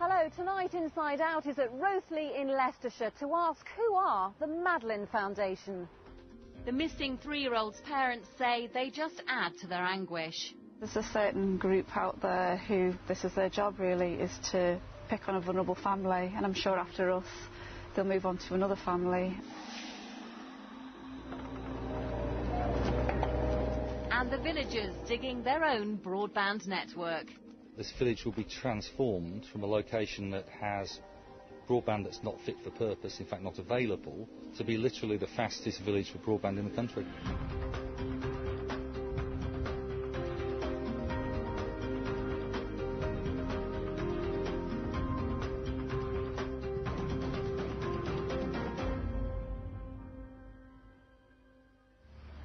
Hello, tonight Inside Out is at Rothley in Leicestershire to ask who are the Madeleine Foundation. The missing 3-year-old's parents say they just add to their anguish. There's a certain group out there who this is their job really, is to pick on a vulnerable family, and I'm sure after us they'll move on to another family. And the villagers digging their own broadband network. This village will be transformed from a location that has broadband that's not fit for purpose, in fact not available, to be literally the fastest village for broadband in the country.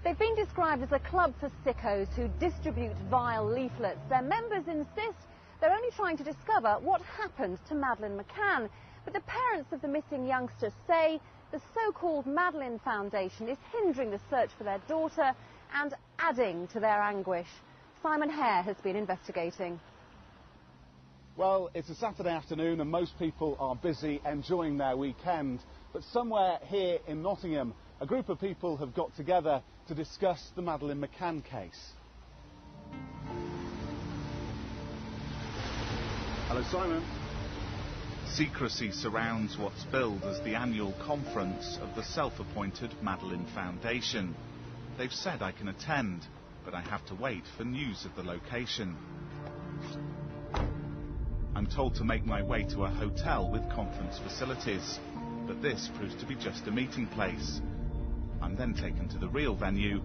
They've been described as a club for sickos who distribute vile leaflets. Their members insist they're only trying to discover what happened to Madeleine McCann. But the parents of the missing youngster say the so-called Madeleine Foundation is hindering the search for their daughter and adding to their anguish. Simon Hare has been investigating. Well, it's a Saturday afternoon and most people are busy enjoying their weekend. But somewhere here in Nottingham, a group of people have got together to discuss the Madeleine McCann case. Hello, Simon. Secrecy surrounds what's billed as the annual conference of the self-appointed Madeleine Foundation. They've said I can attend, but I have to wait for news of the location. I'm told to make my way to a hotel with conference facilities, but this proves to be just a meeting place. I'm then taken to the real venue,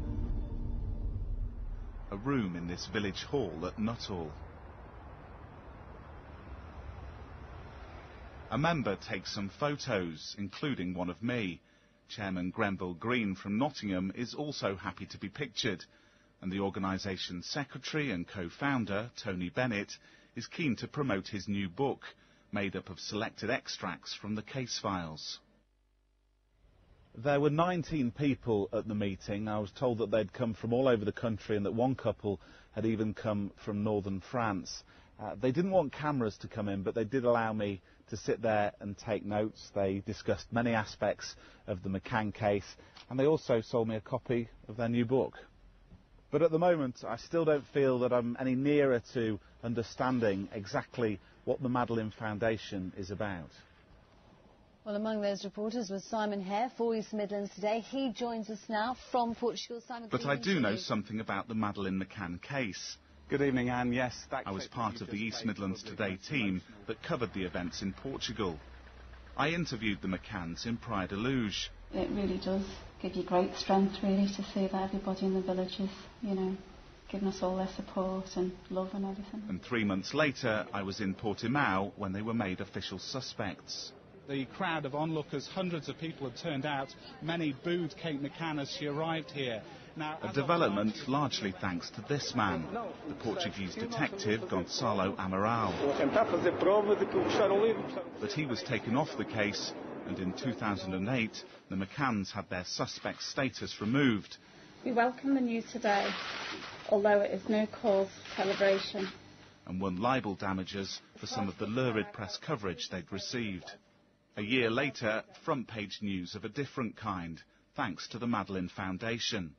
a room in this village hall at Nuttall. A member takes some photos, including one of me. Chairman Grenville Green from Nottingham is also happy to be pictured, and the organisation's secretary and co-founder, Tony Bennett, is keen to promote his new book, made up of selected extracts from the case files. There were 19 people at the meeting. I was told that they'd come from all over the country and that one couple had even come from northern France. They didn't want cameras to come in, but they did allow me to sit there and take notes. They discussed many aspects of the McCann case, and they also sold me a copy of their new book. But at the moment, I still don't feel that I'm any nearer to understanding exactly what the Madeleine Foundation is about. Well, among those reporters was Simon Hare for East Midlands Today. He joins us now from Portugal. Simon, but I do know something about the Madeleine McCann case. Good evening, Anne. Yes, I was part of the East Midlands Today team that covered the events in Portugal. I interviewed the McCanns in Praia de Luz. It really does give you great strength, really, to see that everybody in the village is, giving us all their support and love and everything. And 3 months later, I was in Portimao when they were made official suspects. The crowd of onlookers, hundreds of people had turned out. Many booed Kate McCann as she arrived here. Now, a development largely thanks to this man, the Portuguese detective Gonçalo Amaral. But he was taken off the case, and in 2008, the McCanns had their suspect status removed. We welcome the news today, although it is no cause for celebration. And won libel damages for some of the lurid press coverage they'd received. A year later, front-page news of a different kind, thanks to the Madeleine Foundation.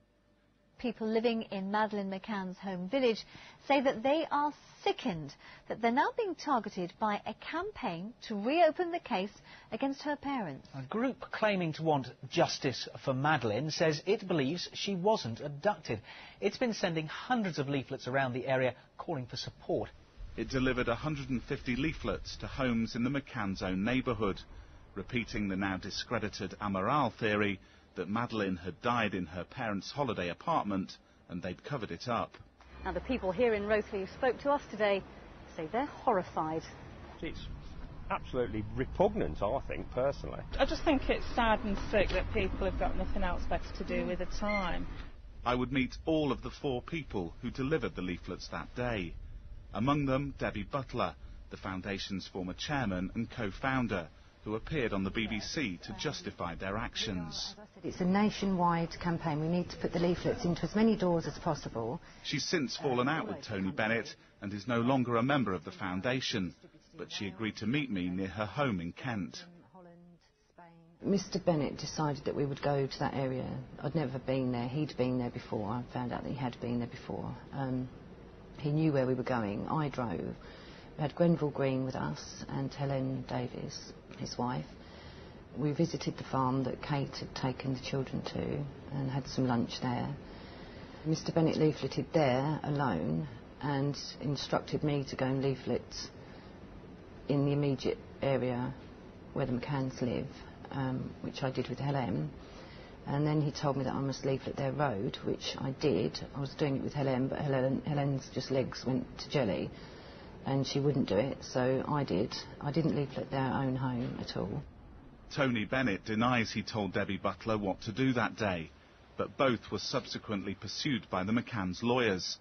People living in Madeleine McCann's home village say that they are sickened that they're now being targeted by a campaign to reopen the case against her parents. A group claiming to want justice for Madeleine says it believes she wasn't abducted. It's been sending hundreds of leaflets around the area calling for support. It delivered 150 leaflets to homes in the McCann's own neighbourhood, repeating the now discredited Amaral theory that Madeleine had died in her parents' holiday apartment and they'd covered it up. Now, the people here in Rothley who spoke to us today say they're horrified. It's absolutely repugnant, I think, personally. I just think it's sad and sick that people have got nothing else better to do with the time. I would meet all of the 4 people who delivered the leaflets that day. Among them, Debbie Butler, the Foundation's former chairman and co-founder, who appeared on the BBC to justify their actions. It's a nationwide campaign. We need to put the leaflets into as many doors as possible. She's since fallen out with Tony Bennett and is no longer a member of the Foundation. but she agreed to meet me near her home in Kent. Mr. Bennett decided that we would go to that area. I'd never been there. He'd been there before. I found out that he had been there before. He knew where we were going. I drove. We had Grenville Green with us and Helen Davies, his wife. We visited the farm that Kate had taken the children to and had some lunch there. Mr. Bennett leafleted there alone and instructed me to go and leaflet in the immediate area where the McCanns live, which I did with Helen. And then he told me that I must leaflet their road, which I did. I was doing it with Helen, but Helen's just legs went to jelly and she wouldn't do it, so I did. I didn't leaflet their own home at all. Tony Bennett denies he told Debbie Butler what to do that day, but both were subsequently pursued by the McCanns' lawyers.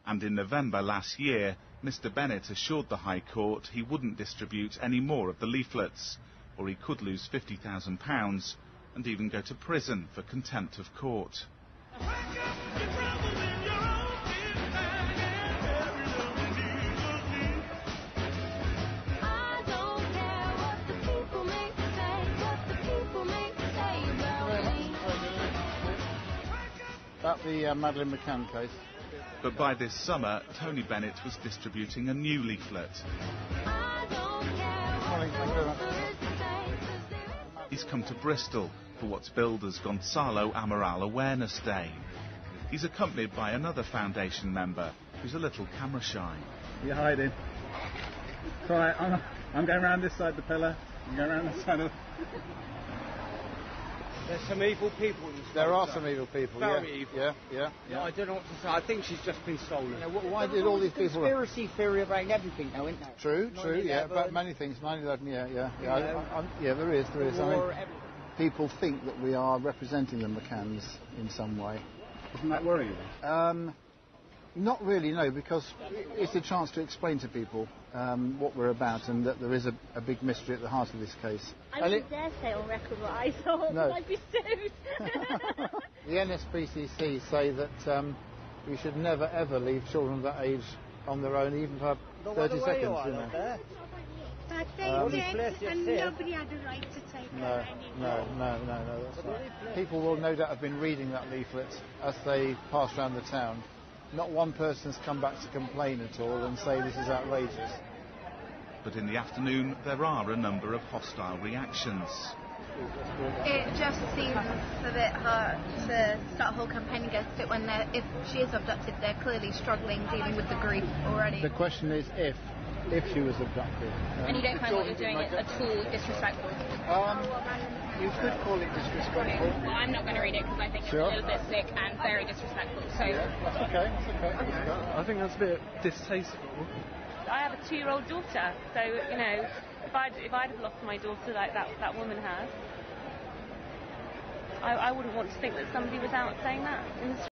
And in November last year, Mr. Bennett assured the High Court he wouldn't distribute any more of the leaflets, or he could lose £50,000 and even go to prison for contempt of court. About the Madeleine McCann case. But by this summer, Tony Bennett was distributing a new leaflet. Morning, thank you very much. He's come to Bristol for what's billed as Gonzalo Amaral Awareness Day. He's accompanied by another foundation member who's a little camera shy. You're hiding. It's all right, I'm going round this side of the pillar. I'm going round this side of... There's some evil people in this. There are some evil people, Very evil. Yeah. I don't know what to say. I think she's just been stolen. You know, why did all these people... Conspiracy theory about everything now, isn't there? True, yeah, but many things. 9/11, yeah. Yeah, there is. I mean, people think that we are representing the McCanns in some way. Doesn't that worry you? Not really, no, because it's a chance to explain to people what we're about and that there is a big mystery at the heart of this case. I wouldn't dare say on record what I thought, no. I'd be sued. The NSPCC say that we should never ever leave children of that age on their own, even for 30 seconds. You know. But they did, and nobody had a right to take her anymore. No, that's right. People will no doubt have been reading that leaflet as they pass around the town. Not one person's come back to complain at all and say this is outrageous. But in the afternoon, there are a number of hostile reactions. It just seems a bit hard to start a whole campaign against it when if she is abducted, they're clearly struggling dealing with the grief already. The question is if she was abducted. And you don't find what you're doing at all disrespectful? You could call it disrespectful. Well, I'm not going to read it because I think it's a little bit sick and very disrespectful. So that's okay. I think that's a bit distasteful. I have a 2-year-old daughter, so you know, if I'd have lost my daughter like that woman has, I wouldn't want to think that somebody was out saying that in the street.